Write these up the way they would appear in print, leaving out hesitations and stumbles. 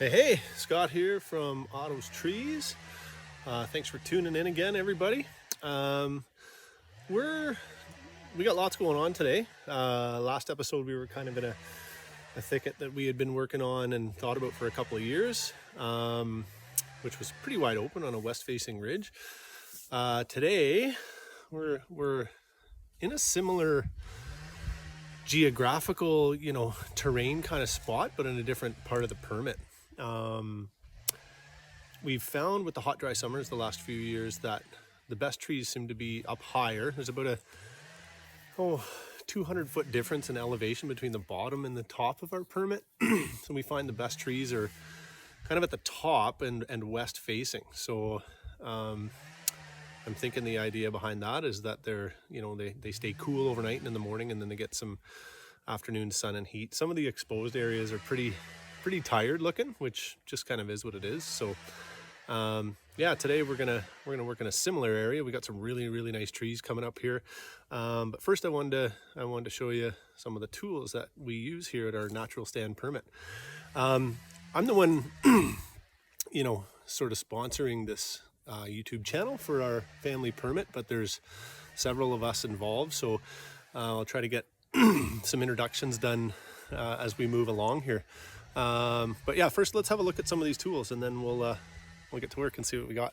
Hey, Scott here from Otto's Trees. Thanks for tuning in again, everybody. We got lots going on today. Last episode, we were kind of in a thicket that we had been working on and thought about for a couple of years, which was pretty wide open on a west-facing ridge. Today, we're in a similar geographical, terrain kind of spot, but in a different part of the permit. We've found with the hot, dry summers the last few years that the best trees seem to be up higher. There's about a 200-foot difference in elevation between the bottom and the top of our permit. So we find the best trees are kind of at the top and west facing. So I'm thinking the idea behind that is that they stay cool overnight and in the morning, and then they get some afternoon sun and heat. Some of the exposed areas are pretty tired looking, which just kind of is what it is. So today we're gonna work in a similar area. We got some really nice trees coming up here, but first I wanted to show you some of the tools that we use here at our natural stand permit. I'm the one sort of sponsoring this YouTube channel for our family permit, but there's several of us involved, so I'll try to get some introductions done as we move along here. But yeah, first let's have a look at some of these tools, and then we'll get to work and see what we got.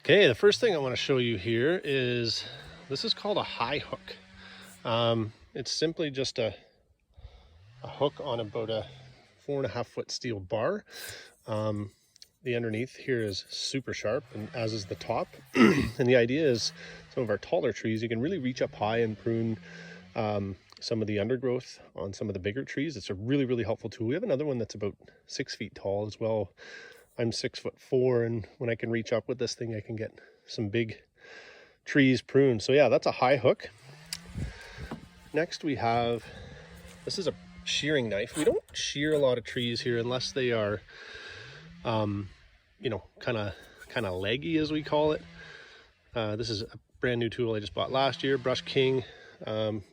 Okay, the first thing I want to show you here is, this is called a high hook. It's simply just a hook on about a 4.5-foot steel bar. The underneath here is super sharp, and as is the top. And the idea is, some of our taller trees, you can really reach up high and prune some of the undergrowth on some of the bigger trees. It's a really helpful tool. We have another one that's about 6 feet tall as well. I'm 6'4", and when I can reach up with this thing, I can get some big trees pruned. So yeah, that's a high hook. Next we have, this is a shearing knife. We don't shear a lot of trees here unless they are kind of leggy, as we call it. This is a brand new tool I just bought last year, Brush King.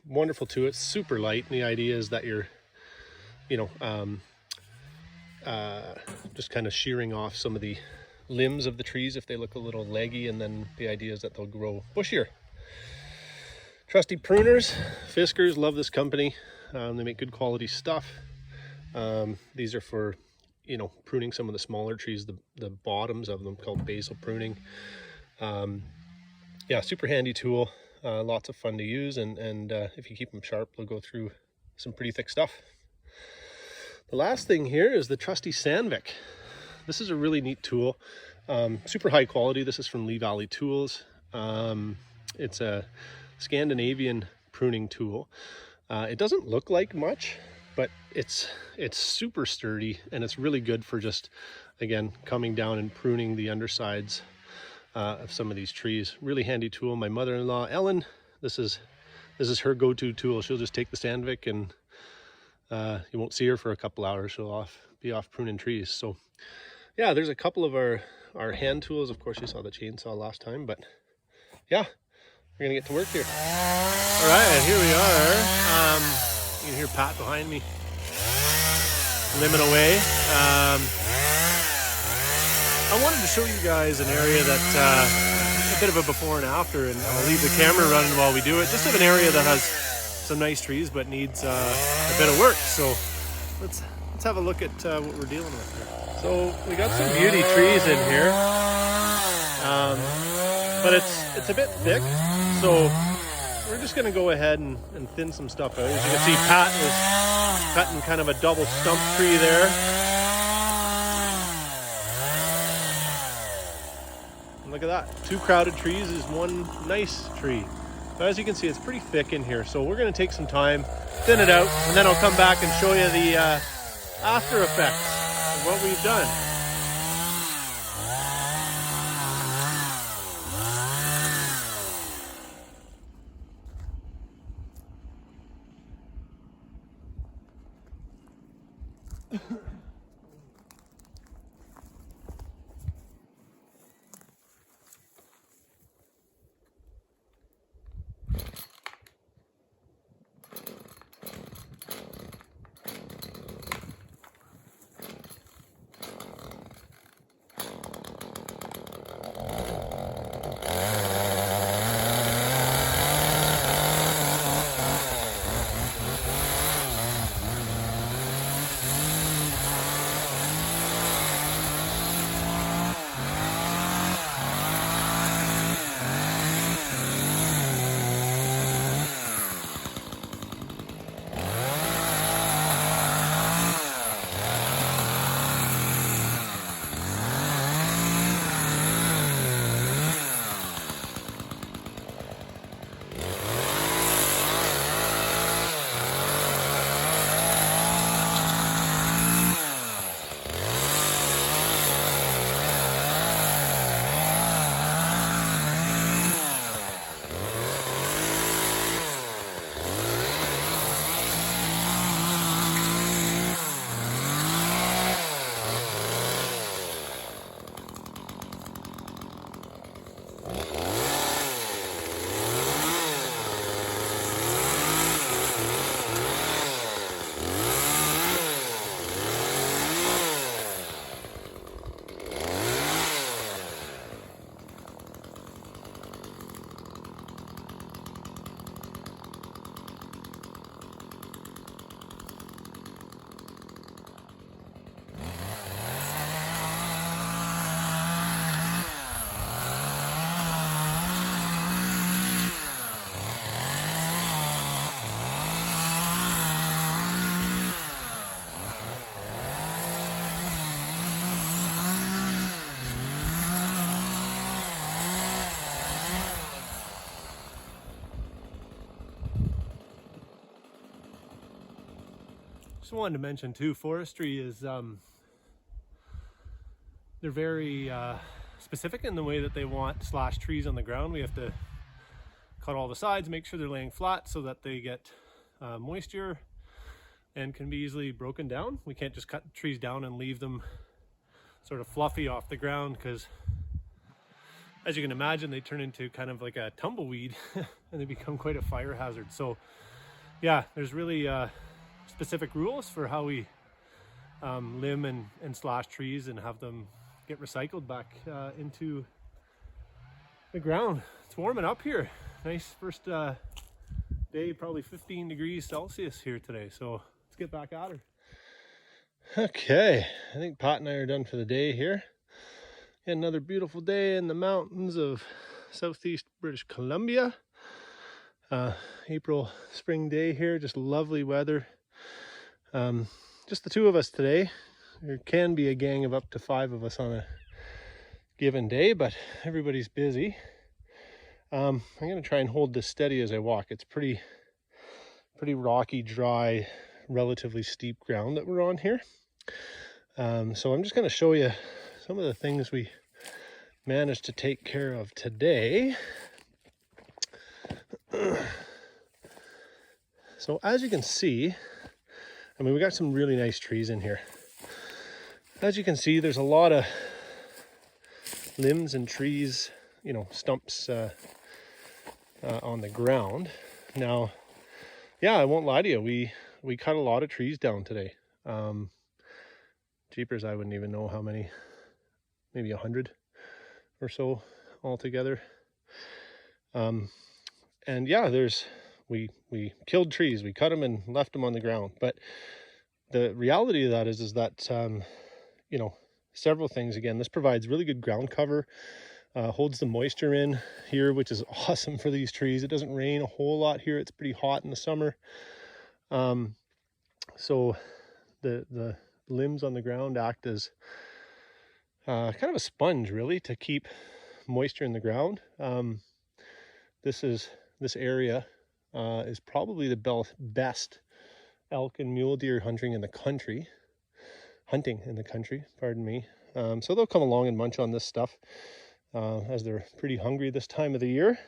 Wonderful tool. It's super light, and the idea is that you're just kind of shearing off some of the limbs of the trees if they look a little leggy, and then the idea is that they'll grow bushier. Trusty pruners, Fiskars, love this company. They make good quality stuff. These are for pruning some of the smaller trees, the bottoms of them, called basal pruning. Super handy tool. Lots of fun to use, and if you keep them sharp, they'll go through some pretty thick stuff. The last thing here is the trusty Sandvik. This is a really neat tool, super high quality. This is from Lee Valley Tools. It's a Scandinavian pruning tool. It doesn't look like much, but it's super sturdy, and it's really good for just, again, coming down and pruning the undersides of some of these trees. Really handy tool. My mother-in-law Ellen, this is her go-to tool. She'll just take the Sandvik, and you won't see her for a couple hours. She'll be off pruning trees. So yeah, there's a couple of our hand tools. Of course, you saw the chainsaw last time, but yeah, we're gonna get to work here. All right, and here we are. You can hear Pat behind me limbing away. I wanted to show you guys an area that a bit of a before and after, and I'll leave the camera running while we do it. Just of an area that has some nice trees but needs a bit of work. So let's have a look at what we're dealing with here. So we got some beauty trees in here, but it's a bit thick, so we're just going to go ahead and thin some stuff out. As you can see, Pat is cutting kind of a double stump tree there. And look at that. 2 crowded trees is 1 nice tree. So as you can see, it's pretty thick in here. So we're going to take some time, thin it out, and then I'll come back and show you the after effects of what we've done. Just wanted to mention too, forestry is they're very specific in the way that they want slash trees on the ground. We have to cut all the sides, make sure they're laying flat so that they get moisture and can be easily broken down. We can't just cut trees down and leave them sort of fluffy off the ground, because as you can imagine, they turn into kind of like a tumbleweed and they become quite a fire hazard. So yeah, there's really specific rules for how we limb and slash trees and have them get recycled back into the ground. It's warming up here. Nice first day, probably 15 degrees Celsius here today. So let's get back at her. Okay, I think Pat and I are done for the day here. Another beautiful day in the mountains of southeast British Columbia. April spring day here, just lovely weather. Just the two of us today. There can be a gang of up to 5 of us on a given day, but everybody's busy. I'm going to try and hold this steady as I walk. It's pretty rocky, dry, relatively steep ground that we're on here. So I'm just going to show you some of the things we managed to take care of today. So as you can see, I mean, we got some really nice trees in here. As you can see, there's a lot of limbs and trees, you know, stumps on the ground. Now, yeah, I won't lie to you, we cut a lot of trees down today. Jeepers, I wouldn't even know how many, maybe 100 or so altogether. And yeah, we killed trees, we cut them and left them on the ground. But the reality of that is that you know, several things. Again, this provides really good ground cover, holds the moisture in here, which is awesome for these trees. It doesn't rain a whole lot here. It's pretty hot in the summer. So the limbs on the ground act as kind of a sponge, really, to keep moisture in the ground. This area is probably the best elk and mule deer hunting in the country, pardon me. So they'll come along and munch on this stuff as they're pretty hungry this time of the year.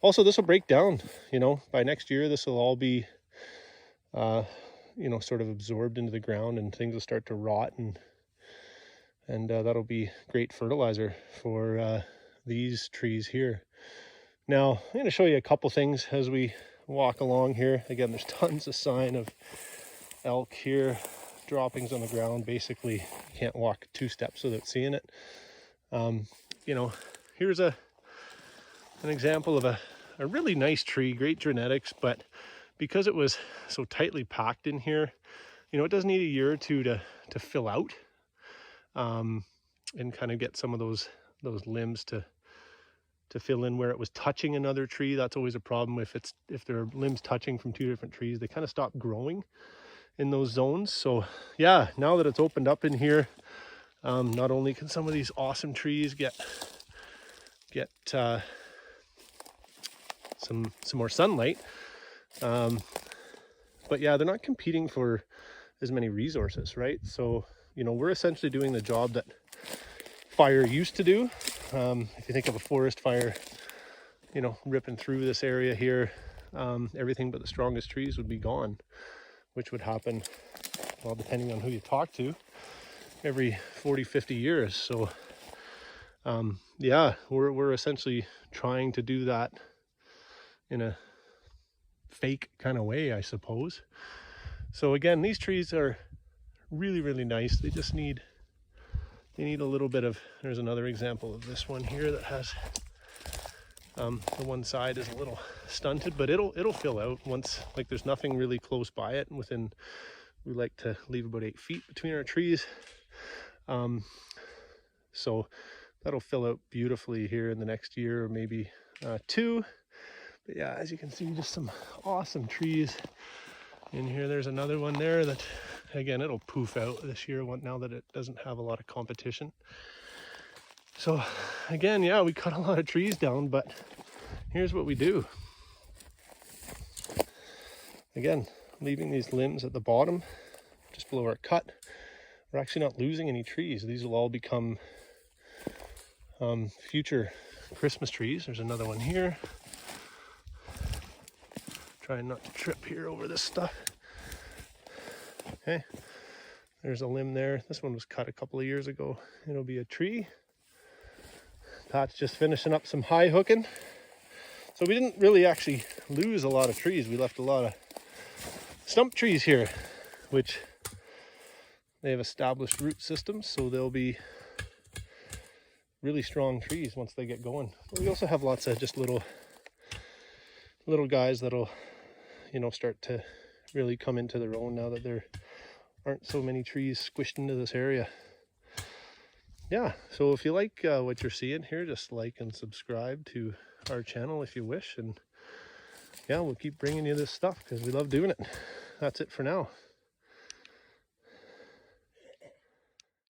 Also, this will break down, you know, by next year. This will all be, you know, sort of absorbed into the ground, and things will start to rot, and that'll be great fertilizer for these trees here. Now, I'm going to show you a couple things as we walk along here. Again, there's tons of sign of elk here, droppings on the ground. Basically, you can't walk 2 steps without seeing it. You know, here's an example of a really nice tree, great genetics, but because it was so tightly packed in here, you know, it does need a year or two to fill out and kind of get some of those limbs to fill in where it was touching another tree. That's always a problem. If there are limbs touching from 2 different trees, they kind of stop growing in those zones. So yeah, now that it's opened up in here, not only can some of these awesome trees get some more sunlight, but yeah, they're not competing for as many resources, right? So, you know, we're essentially doing the job that fire used to do. If you think of a forest fire, you know, ripping through this area here, everything but the strongest trees would be gone, which would happen, well, depending on who you talk to, every 40-50 years. So yeah, we're essentially trying to do that in a fake kind of way, I suppose. So again, these trees are really, really nice. They just need, they need a little bit of, there's another example of this one here that has, the one side is a little stunted, but it'll fill out once, like there's nothing really close by it. And within, we like to leave about 8 feet between our trees. So that'll fill out beautifully here in the next year or maybe 2. But yeah, as you can see, just some awesome trees in here. There's another one there that, again, it'll poof out this year now that it doesn't have a lot of competition. So again, yeah, we cut a lot of trees down, but here's what we do. Again, leaving these limbs at the bottom, just below our cut. We're actually not losing any trees. These will all become future Christmas trees. There's another one here. Trying not to trip here over this stuff. Okay, there's a limb there. This one was cut a couple of years ago. It'll be a tree. Pat's just finishing up some high hooking. So we didn't really actually lose a lot of trees. We left a lot of stump trees here, which they have established root systems, so they'll be really strong trees once they get going. But we also have lots of just little guys that'll, you know, start to really come into their own now that there aren't so many trees squished into this area. Yeah, so if you like what you're seeing here, just like and subscribe to our channel if you wish, and yeah, we'll keep bringing you this stuff because we love doing it. That's it for now.